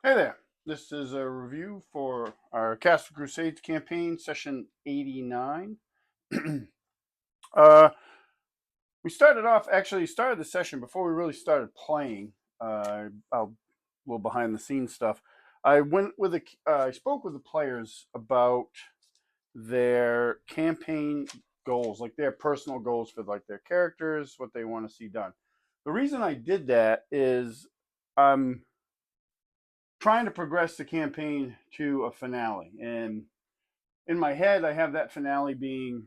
Hey there. This is a review for our Cast of Crusades campaign, session 89. uh, we started the session before we really started playing. A little behind the scenes stuff. I spoke with the players about their campaign goals, like their personal goals for like their characters, what they want to see done. The reason I did that is I'm trying to progress the campaign to a finale. And in my head, I have that finale being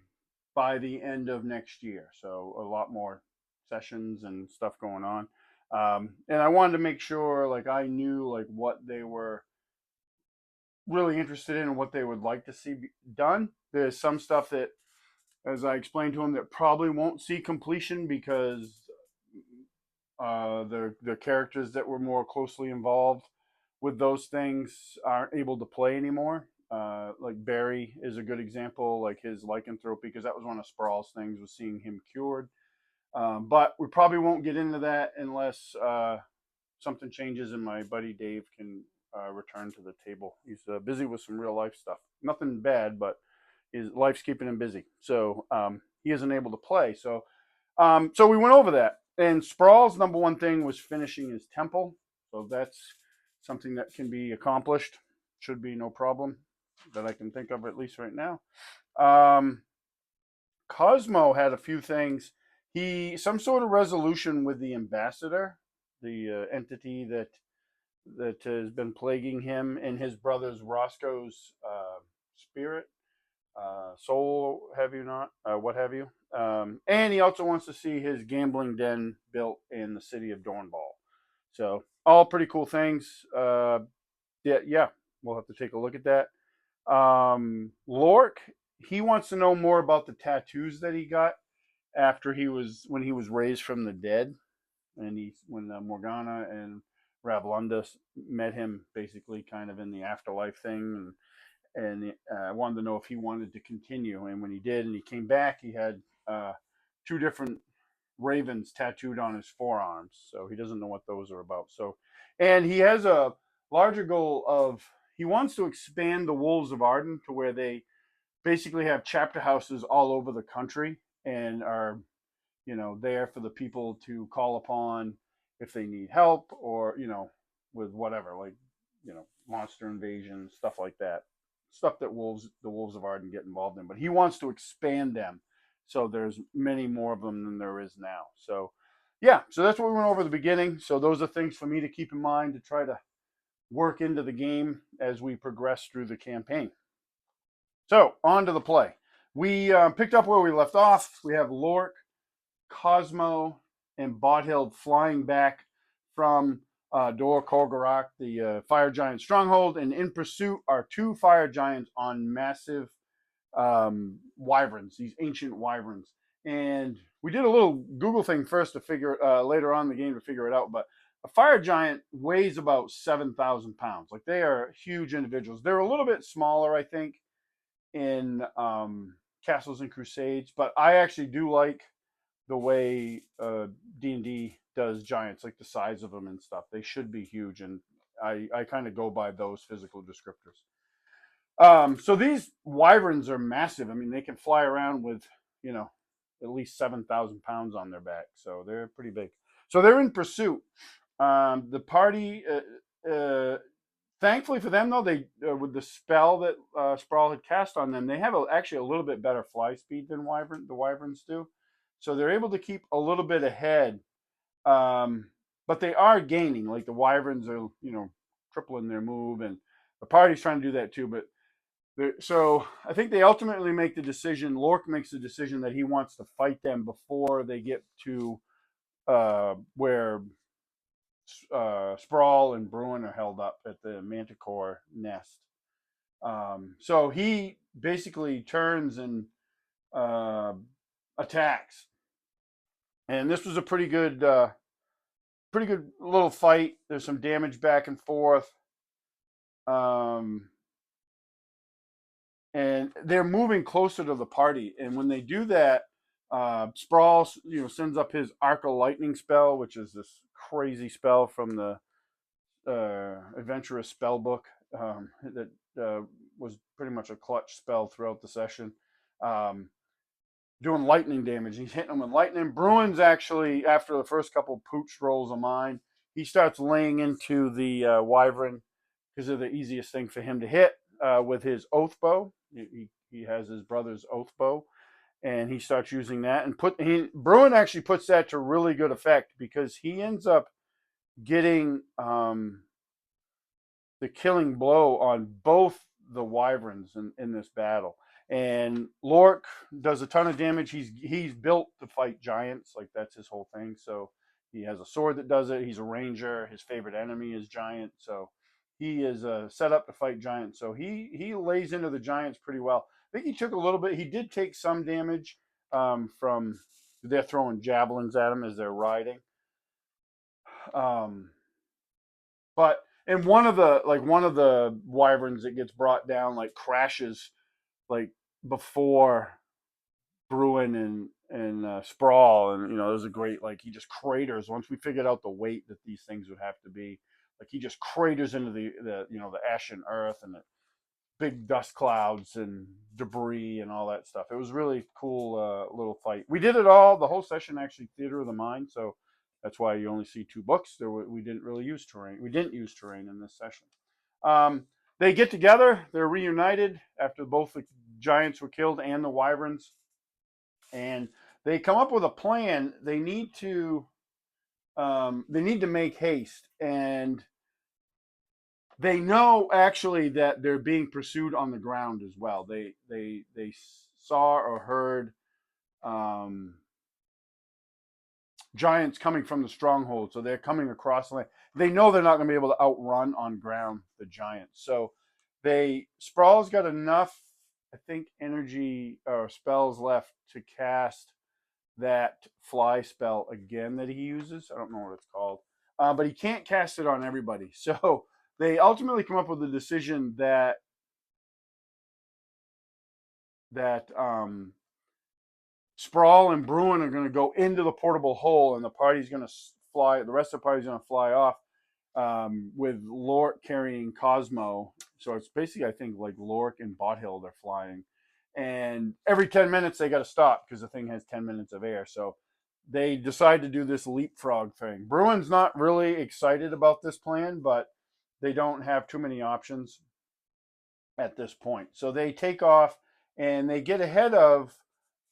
by the end of next year. So a lot more sessions and stuff going on. And I wanted to make sure like I knew like what they were really interested in and what they would like to see done. There's some stuff that, as I explained to them, that probably won't see completion because the characters that were more closely involved with those things aren't able to play anymore. Like Barry is a good example, like his lycanthropy, because that was one of Sprawl's things, was seeing him cured. But we probably won't get into that unless something changes and my buddy Dave can return to the table. He's busy with some real life stuff. Nothing bad, but his life's keeping him busy. So he isn't able to play. So we went over that. And Sprawl's number one thing was finishing his temple. So that's something that can be accomplished. Should be no problem that I can think of, at least right now. Um, Cosmo had a few things. Some sort of resolution with the ambassador, the entity that has been plaguing him and his brother's Roscoe's spirit, soul, have you not, what have you. And he also wants to see his gambling den built in the city of Dornball. So all pretty cool things. Yeah, we'll have to take a look at that. Lork, he wants to know more about the tattoos that he got after when he was raised from the dead, and when Morgana and Ravlunda met him, basically kind of in the afterlife thing, and wanted to know if he wanted to continue. And when he did, and he came back, he had two different ravens tattooed on his forearms. So he doesn't know what those are about. So, and he has a larger goal of he wants to expand the Wolves of Arden to where they basically have chapter houses all over the country and are there for the people to call upon if they need help or with whatever, like monster invasion, stuff like that, stuff that the Wolves of Arden get involved in. But he wants to expand them so there's many more of them than there is now. So yeah, so that's what we went over at the beginning. So those are things for me to keep in mind to try to work into the game as we progress through the campaign. So on to the play. We picked up where we left off. We have Lork, Cosmo, and Bodhild flying back from Dor Kolgarak, the fire giant stronghold, and in pursuit are two fire giants on massive wyverns, these ancient wyverns. And we did a little Google thing first to figure later on in the game to figure it out, but a fire giant weighs about 7,000 pounds. Like they are huge individuals. They're a little bit smaller, I think, in Castles and Crusades, but I actually do like the way D&D does giants, like the size of them and stuff. They should be huge, and I kind of go by those physical descriptors. So these wyverns are massive. I mean, they can fly around with, at least 7,000 pounds on their back. So they're pretty big. So they're in pursuit. The party, thankfully for them, though, they with the spell that Sprawl had cast on them, they have actually a little bit better fly speed than the wyverns do. So they're able to keep a little bit ahead. But they are gaining. Like the wyverns are, tripling their move, and the party's trying to do that too. But so I think they ultimately make the decision. Lork makes the decision that he wants to fight them before they get to where Sprawl and Bruin are held up at the Manticore nest. So he basically turns and attacks, and this was a pretty good little fight. There's some damage back and forth. And they're moving closer to the party. And when they do that, Sprawl, sends up his Arc of Lightning spell, which is this crazy spell from the adventurous spell book that was pretty much a clutch spell throughout the session. Um, Doing lightning damage. He's hitting them with lightning. Bruin's actually, after the first couple pooch rolls of mine, he starts laying into the wyvern because they're the easiest thing for him to hit with his oath bow. He has his brother's oath bow, and he starts using that. And Bruin actually puts that to really good effect because he ends up getting the killing blow on both the wyverns in this battle. And Lork does a ton of damage. He's built to fight giants, like that's his whole thing. So he has a sword that does it. He's a ranger. His favorite enemy is giant. So he is set up to fight giants. So he lays into the giants pretty well. I think he took a little bit. He did take some damage from they're throwing javelins at him as they're riding. Um, but and one of the wyverns that gets brought down like crashes like before Bruin and Sprawl, and there's a great like he just craters once we figured out the weight that these things would have to be. Like he just craters into the ashen earth and the big dust clouds and debris and all that stuff. It was really cool little fight. We did it all the whole session actually theater of the mind, so that's why you only see two books. We didn't really use terrain. We didn't use terrain in this session. They get together. They're reunited after both the giants were killed and the wyverns, and they come up with a plan. They need to make haste, and they know actually that they're being pursued on the ground as well. They saw or heard um, giants coming from the stronghold, so they're coming across the land. They know they're not going to be able to outrun on ground the giants. So Sprawl's got enough, I think, energy or spells left to cast that fly spell again that he uses. I don't know what it's called, but he can't cast it on everybody. So they ultimately come up with a decision that Sprawl and Bruin are going to go into the portable hole, and the party's going to fly. The rest of the party's going to fly off with Lork carrying Cosmo. So it's basically, I think, like Lork and Bothill they're flying, and every 10 minutes they got to stop because the thing has 10 minutes of air. So they decide to do this leapfrog thing. Bruin's not really excited about this plan, but they don't have too many options at this point. So they take off and they get ahead of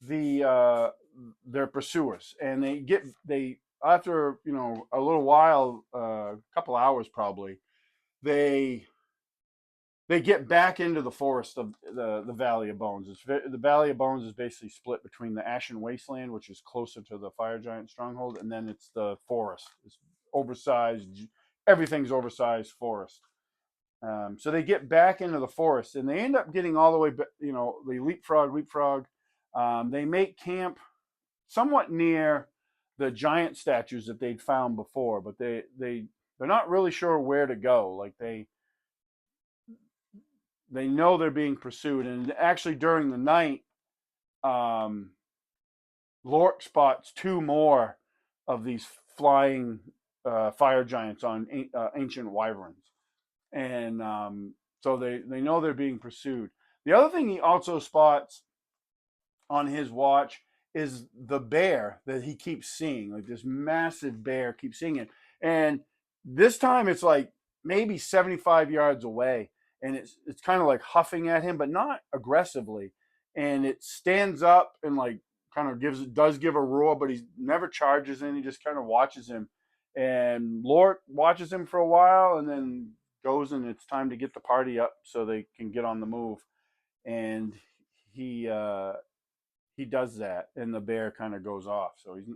their pursuers, and they after a little while, a couple hours probably, they they get back into the forest of the Valley of Bones. The Valley of Bones is basically split between the Ashen Wasteland, which is closer to the Fire Giant stronghold, and then it's the forest. It's oversized, everything's oversized forest. So they get back into the forest, and they end up getting all the way. They leapfrog. They make camp somewhat near the giant statues that they'd found before, but they're not really sure where to go. Like they know they're being pursued, and actually during the night, um, Lork spots two more of these flying fire giants on ancient wyverns, and so they know they're being pursued. The other thing he also spots on his watch is the bear that he keeps seeing. Like this massive bear keeps seeing it, and this time it's like maybe 75 yards away, and it's kind of like huffing at him, but not aggressively. And it stands up and like kind of does give a roar, but he never charges in. He just kind of watches him, and Lork watches him for a while, and then goes, and it's time to get the party up so they can get on the move. And he he does that, and the bear kind of goes off. So he's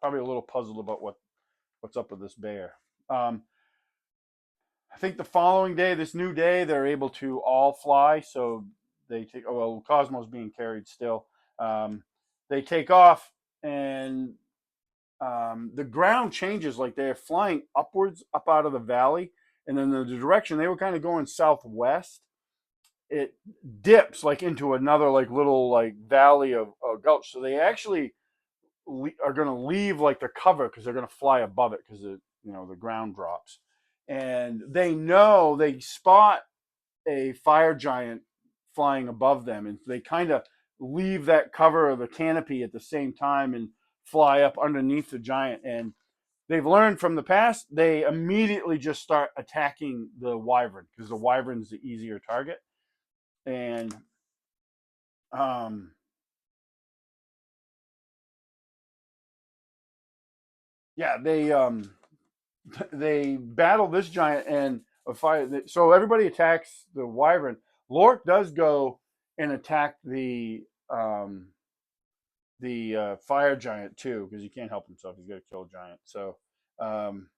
probably a little puzzled about what's up with this bear. I think the following day, this new day, they're able to all fly. So they take. Oh, well, Cosmo's being carried still. They take off, and the ground changes. Like they're flying upwards, up out of the valley, and then the direction they were kind of going southwest. It dips like into another like little like valley of gulch. So they actually are going to leave like the cover because they're going to fly above it because the ground drops, and they spot a fire giant flying above them, and they kind of leave that cover of the canopy at the same time and fly up underneath the giant. And they've learned from the past, they immediately just start attacking the wyvern because the wyvern's the easier target. And um, yeah, they battle this giant and a fire. So everybody attacks the wyvern. Lork does go and attack the fire giant too because he can't help himself. He's got to kill a giant. So um,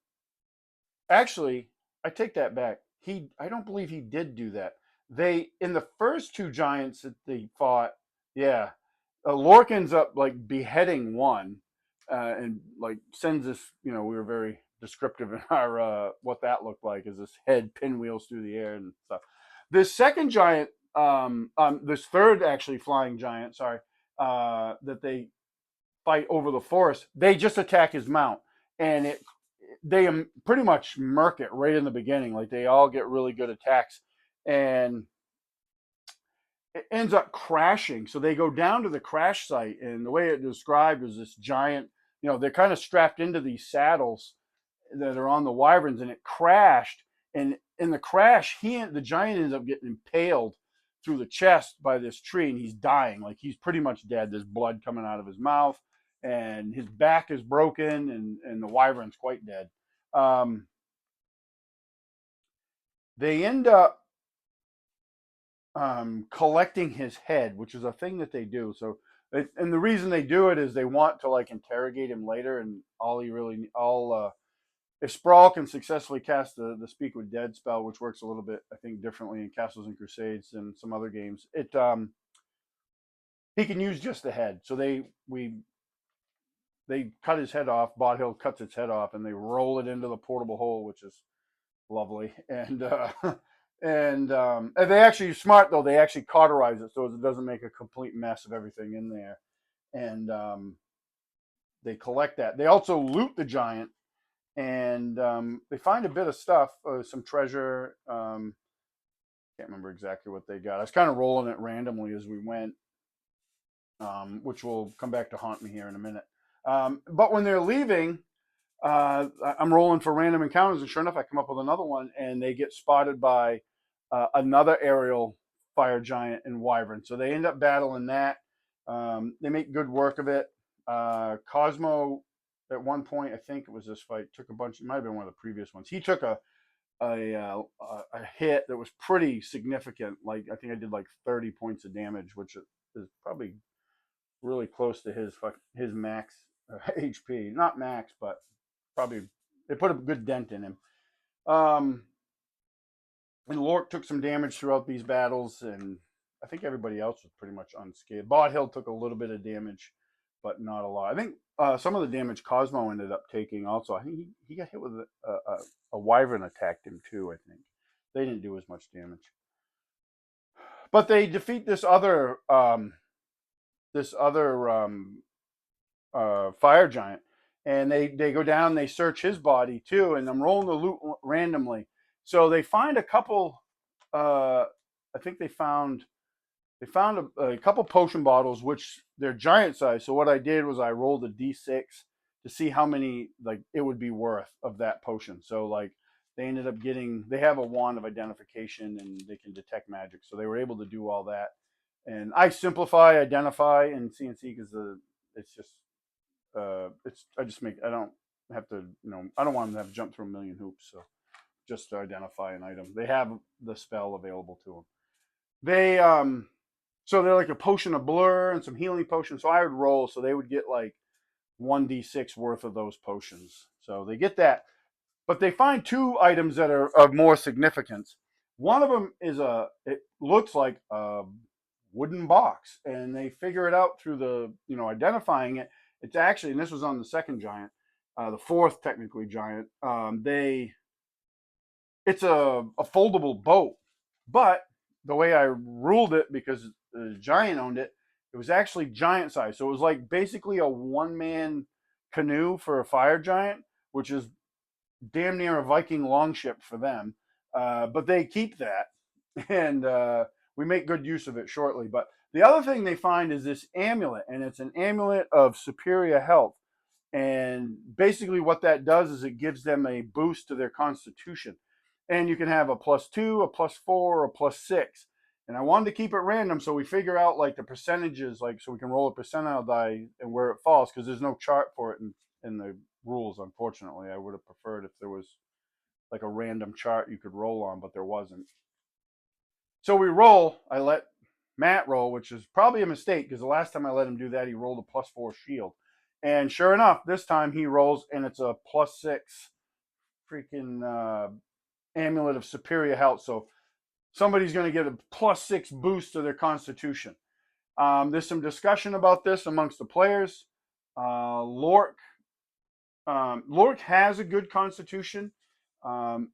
actually, I take that back. I don't believe he did do that. They in the first two giants that they fought, yeah, Lork ends up like beheading one, and like sends this. We were very descriptive in our what that looked like as this head pinwheels through the air and stuff. This second giant, this third actually flying giant, sorry, that they fight over the forest, they just attack his mount, and they pretty much murk it right in the beginning. Like they all get really good attacks, and it ends up crashing. So they go down to the crash site, and the way it described is this giant. They're kind of strapped into these saddles that are on the wyverns, and it crashed. And in the crash, the giant ends up getting impaled through the chest by this tree, and he's dying. Like he's pretty much dead. There's blood coming out of his mouth, and his back is broken, and the wyvern's quite dead. Um, they end up collecting his head, which is a thing that they do. So, and the reason they do it is they want to like interrogate him later, and if Sprawl can successfully cast the Speak with Dead spell, which works a little bit, I think, differently in Castles and Crusades than some other games, he can use just the head. So they cut his head off. Bothill cuts its head off, and they roll it into the portable hole, which is lovely. And they actually smart though. They actually cauterize it so it doesn't make a complete mess of everything in there. And they collect that. They also loot the giant, and they find a bit of stuff, some treasure. Can't remember exactly what they got. I was kind of rolling it randomly as we went, which will come back to haunt me here in a minute. But when they're leaving, I'm rolling for random encounters, and sure enough, I come up with another one, and they get spotted by another aerial fire giant and wyvern. So they end up battling that. They make good work of it. Cosmo, at one point, I think it was this fight, took a bunch. It might have been one of the previous ones. He took a hit that was pretty significant. Like I think I did like 30 points of damage, which is probably really close to his max HP. Not max, but probably they put a good dent in him. And Lork took some damage throughout these battles, and I think everybody else was pretty much unscathed. Bothill took a little bit of damage, but not a lot. I think some of the damage Cosmo ended up taking also. I think he got hit with a wyvern attacked him too, I think. They didn't do as much damage. But they defeat this other fire giant, and they go down, they search his body too, and I'm rolling the loot randomly. So they find a couple. I think they found a couple potion bottles, which they're giant size. So what I did was I rolled a d6 to see how many like it would be worth of that potion. So like they ended up getting. They have a wand of identification and they can detect magic. So they were able to do all that. And I simplify, identify, and CNC because it's just I don't have to I don't want them to have to jump through a million hoops. So just to identify an item, they have the spell available to them. They so they're like a potion of blur and some healing potions. So I would roll, so they would get like 1d6 worth of those potions. So they get that, but they find two items that are of more significance. One of them is it looks like a wooden box, and they figure it out through the identifying it. It's actually, and this was on the second giant, the fourth technically giant. It's a foldable boat, but the way I ruled it, because the giant owned it, it was actually giant size. So it was like basically a one-man canoe for a fire giant, which is damn near a Viking longship for them, but they keep that, and we make good use of it shortly. But the other thing they find is this amulet, and it's an amulet of superior health. And basically, what that does is it gives them a boost to their constitution. And you can have a +2, a +4, or a +6. And I wanted to keep it random, so we figure out like the percentages, like so we can roll a percentile die and where it falls, because there's no chart for it in the rules. Unfortunately, I would have preferred if there was like a random chart you could roll on, but there wasn't. So we roll. I let Matt roll, which is probably a mistake because the last time I let him do that, he rolled a +4 shield. And sure enough, this time he rolls and it's a +6 freaking amulet of superior health. So somebody's going to get a +6 boost to their constitution. There's some discussion about this amongst the players. Lork Lork has a good constitution.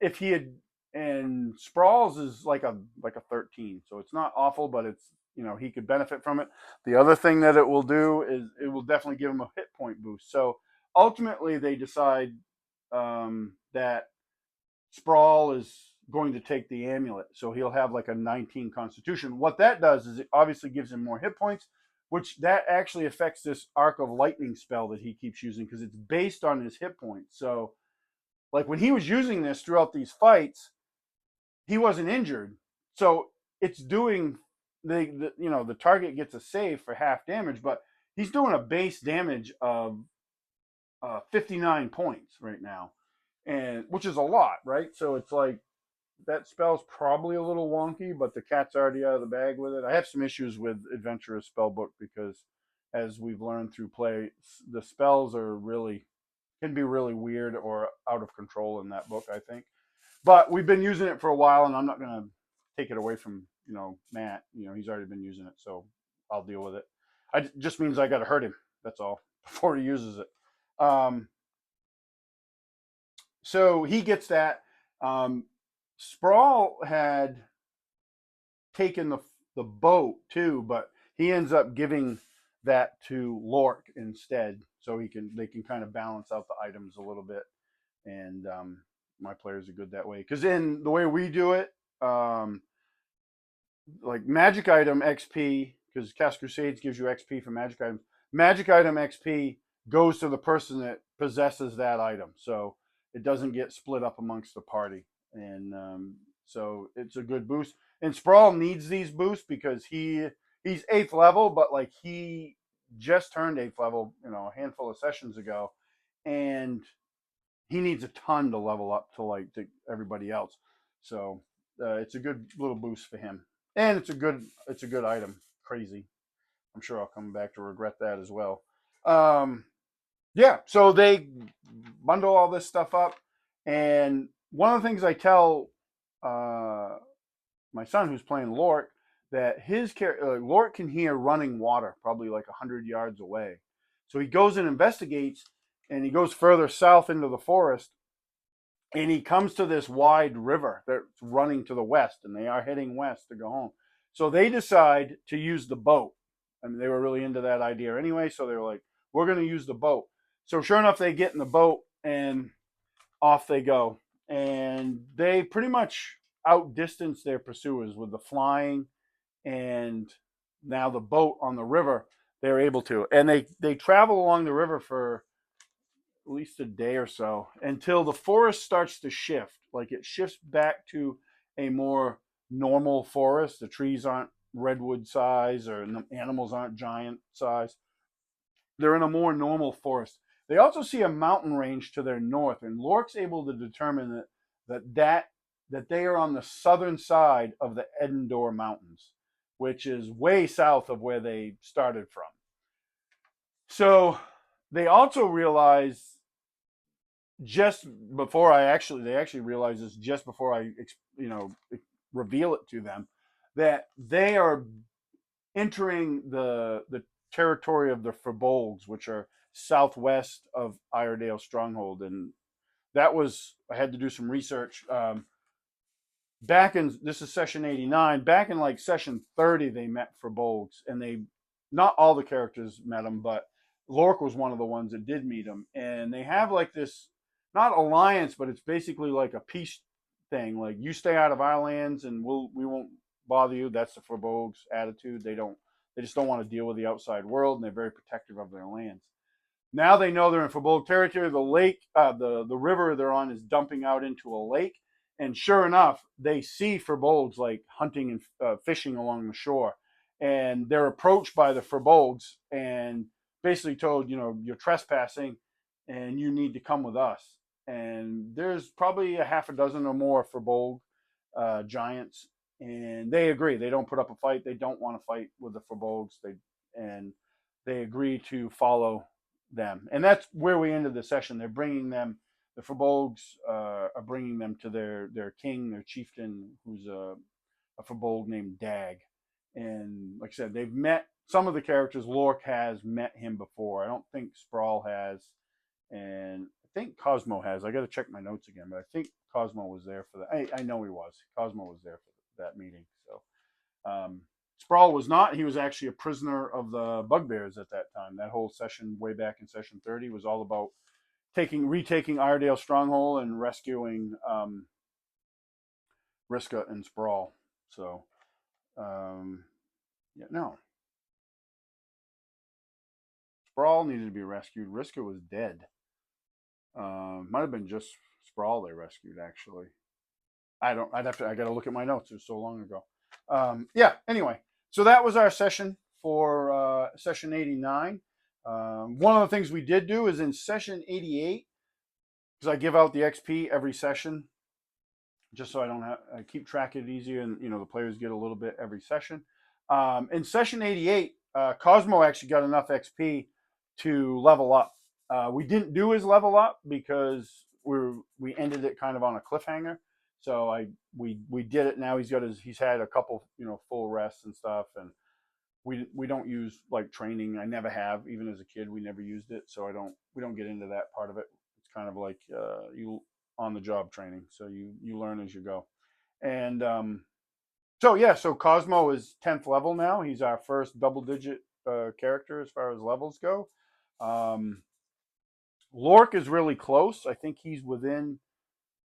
If he had and Sprawls is like a 13, so it's not awful, but it's he could benefit from it. The other thing that it will do is it will definitely give him a hit point boost. So ultimately, they decide that Sprawl is going to take the amulet, so he'll have like a 19 constitution. What that does is it obviously gives him more hit points, which that actually affects this arc of lightning spell that he keeps using because it's based on his hit points. So like when he was using this throughout these fights, he wasn't injured, so it's doing the target gets a save for half damage, but he's doing a base damage of 59 points right now, and which is a lot, right? So it's like that spell's probably a little wonky, but the cat's already out of the bag with it. I have some issues with Adventurer's Spellbook because, as we've learned through play, the spells can be really weird or out of control in that book, I think. But we've been using it for a while, and I'm not going to take it away from Matt. He's already been using it, so I'll deal with it. It just means I got to hurt him. That's all before he uses it. So he gets that. Sprawl had taken the boat too, but he ends up giving that to Lork instead, so they can kind of balance out the items a little bit, and my players are good that way. Because in the way we do it, like magic item XP, because Cast Crusades gives you XP for magic items. Magic item XP goes to the person that possesses that item, so it doesn't get split up amongst the party, and so it's a good boost. And Sprawl needs these boosts because he's 8th level, but like he just turned 8th level, a handful of sessions ago, and he needs a ton to level up to everybody else. So it's a good little boost for him, and it's a good item. Crazy. I'm sure I'll come back to regret that as well. Yeah, so they bundle all this stuff up, and one of the things I tell my son who's playing Lork that his Lork can hear running water probably like 100 yards away. So he goes and investigates, and he goes further south into the forest, and he comes to this wide river that's running to the west, and they are heading west to go home. So they decide to use the boat. I mean, they were really into that idea anyway, so they were like, we're going to use the boat. So sure enough, they get in the boat, and off they go. And they pretty much outdistance their pursuers with the flying and now the boat on the river. They're able to. And they travel along the river for at least a day or so until the forest starts to shift. Like it shifts back to a more normal forest. The trees aren't redwood size, or the animals aren't giant size. They're in a more normal forest. They also see a mountain range to their north, and Lork's able to determine that they are on the southern side of the Edendor Mountains, which is way south of where they started from. So they also realize they actually realize this just before I reveal it to them, that they are entering the territory of the Firbolgs, which are southwest of Iredale Stronghold. And I had to do some research. This is session 89. Back in like session 30, they met Firbolgs, and not all the characters met them, but Lork was one of the ones that did meet him. And they have like this not alliance, but it's basically like a peace thing. Like you stay out of our lands, and we won't bother you. That's the Forbogues' attitude. They just don't want to deal with the outside world, and they're very protective of their lands. Now they know they're in Forbogue territory. The lake, the river they're on is dumping out into a lake, and sure enough, they see Forbogues like hunting and fishing along the shore, and they're approached by the Forbogues and basically told, you're trespassing, and you need to come with us. And there's probably a half a dozen or more Forbogue giants, and they agree. They don't put up a fight. They don't want to fight with the Forbogues. They agree to follow them, and that's where we ended the session. They're bringing them. The Forbogues are bringing them to their king, their chieftain, who's a Forbogue named Dag. And like I said, they've met some of the characters. Lork has met him before. I don't think Sprawl has, and I think Cosmo has. I got to check my notes again, but I think Cosmo was there for that. I know he was. Cosmo was there for that meeting. So Sprawl was not. He was actually a prisoner of the Bugbears at that time. That whole session, way back in session 30, was all about retaking Iredale Stronghold and rescuing Riska and Sprawl. So, yeah, no. Sprawl needed to be rescued. Riska was dead. Might have been just Sprawl they rescued, actually. I don't. I got to look at my notes. It was so long ago. Yeah. Anyway, so that was our session for session 89. One of the things we did do is in session 88, because I give out the XP every session, just so I keep track of it easier, and the players get a little bit every session. In session 88, Cosmo actually got enough XP to level up. We didn't do his level up because we ended it kind of on a cliffhanger. So we did it now. He's had a couple full rests and stuff, and we don't use like training. I never have, even as a kid, we never used it. So we don't get into that part of it. It's kind of like you on the job training. So you learn as you go. And so yeah, so Cosmo is 10th level now. He's our first double digit character as far as levels go. Um, Lork is really close. I think he's within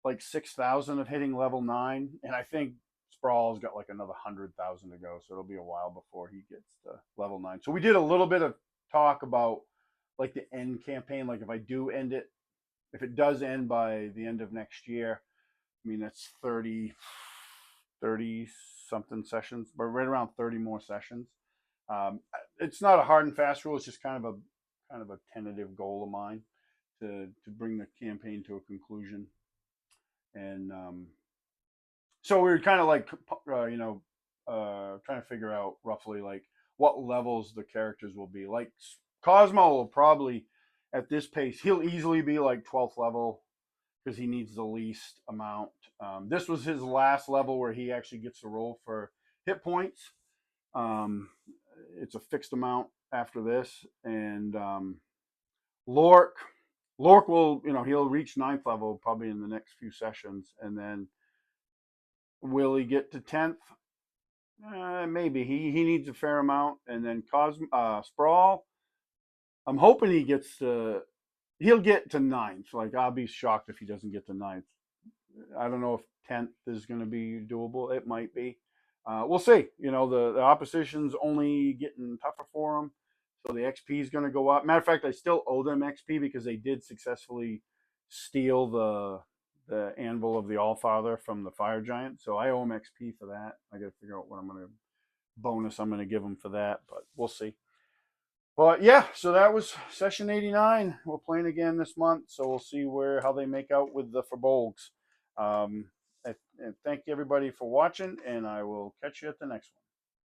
like 6,000 of hitting level 9, and I think Sprawl's got like another 100,000 to go, so it'll be a while before he gets to level 9. So we did a little bit of talk about like the end campaign, like if I do end it, if it does end by the end of next year, I mean that's 30 something sessions, but right around 30 more sessions. It's not a hard and fast rule. It's just kind of a tentative goal of mine to bring the campaign to a conclusion. And so we were kind of like trying to figure out roughly like what levels the characters will be. Like Cosmo will probably at this pace he'll easily be like 12th level because he needs the least amount. This was his last level where he actually gets to roll for hit points. Um, it's a fixed amount after this, and Lork. Lork will, he'll reach 9th level probably in the next few sessions, and then will he get to 10th? Maybe he needs a fair amount, and then Sprawl. I'm hoping he'll get to 9th. Like I'll be shocked if he doesn't get to 9th. I don't know if 10th is going to be doable. It might be. We'll see. The opposition's only getting tougher for them, so the XP is going to go up. Matter of fact, I still owe them XP because they did successfully steal the anvil of the Allfather from the fire giant. So I owe them XP for that. I got to figure out what bonus I'm going to give them for that, but we'll see. But yeah, so that was session 89. We're playing again this month, so we'll see how they make out with the Forbogues. And thank you everybody for watching, and I will catch you at the next one.